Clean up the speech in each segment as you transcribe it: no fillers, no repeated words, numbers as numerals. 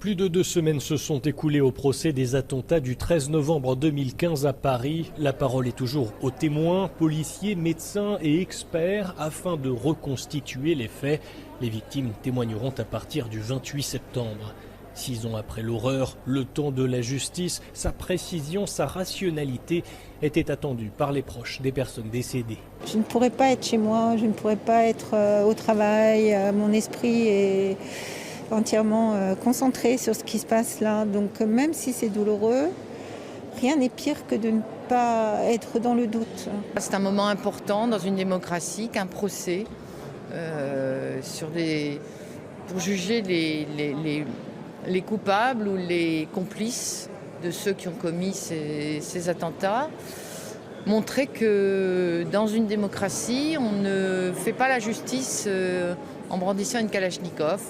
Plus de 2 semaines se sont écoulées au procès des attentats du 13 novembre 2015 à Paris. La parole est toujours aux témoins, policiers, médecins et experts afin de reconstituer les faits. Les victimes témoigneront à partir du 28 septembre. 6 ans après l'horreur, le temps de la justice, sa précision, sa rationalité étaient attendus par les proches des personnes décédées. Je ne pourrais pas être chez moi, je ne pourrais pas être au travail, mon esprit est entièrement concentré sur ce qui se passe là. Donc même si c'est douloureux, rien n'est pire que de ne pas être dans le doute. C'est un moment important dans une démocratie qu'un procès pour juger les coupables ou les complices de ceux qui ont commis ces attentats. Montrer que dans une démocratie, on ne fait pas la justice en brandissant une kalachnikov,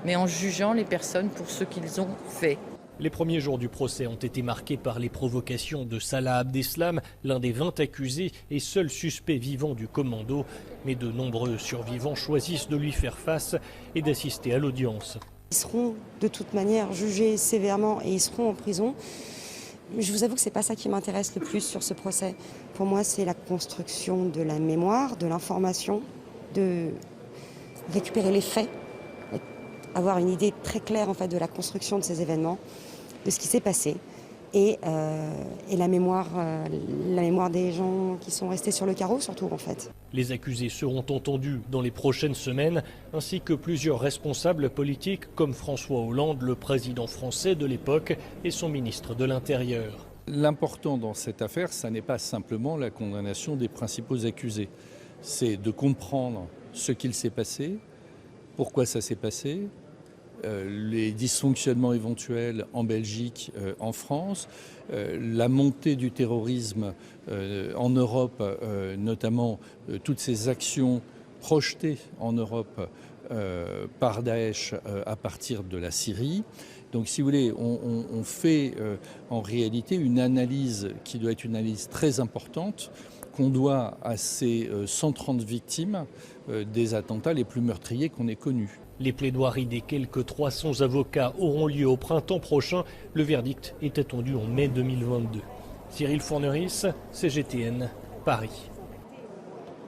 mais en jugeant les personnes pour ce qu'ils ont fait. Les premiers jours du procès ont été marqués par les provocations de Salah Abdeslam, l'un des 20 accusés et seul suspect vivant du commando. Mais de nombreux survivants choisissent de lui faire face et d'assister à l'audience. Ils seront de toute manière jugés sévèrement et ils seront en prison. Je vous avoue que ce n'est pas ça qui m'intéresse le plus sur ce procès. Pour moi, c'est la construction de la mémoire, de l'information, de récupérer les faits, avoir une idée très claire en fait, de la construction de ces événements, de ce qui s'est passé et la mémoire des gens qui sont restés sur le carreau surtout en fait. Les accusés seront entendus dans les prochaines semaines, ainsi que plusieurs responsables politiques comme François Hollande, le président français de l'époque, et son ministre de l'Intérieur. L'important dans cette affaire, ça n'est pas simplement la condamnation des principaux accusés. C'est de comprendre ce qu'il s'est passé, pourquoi ça s'est passé, les dysfonctionnements éventuels en Belgique, en France, la montée du terrorisme en Europe, notamment toutes ces actions projetées en Europe par Daesh à partir de la Syrie. Donc si vous voulez, on fait en réalité une analyse qui doit être une analyse très importante qu'on doit à ces 130 victimes des attentats les plus meurtriers qu'on ait connus. Les plaidoiries des quelques 300 avocats auront lieu au printemps prochain. Le verdict est attendu en mai 2022. Cyril Forneris, CGTN, Paris.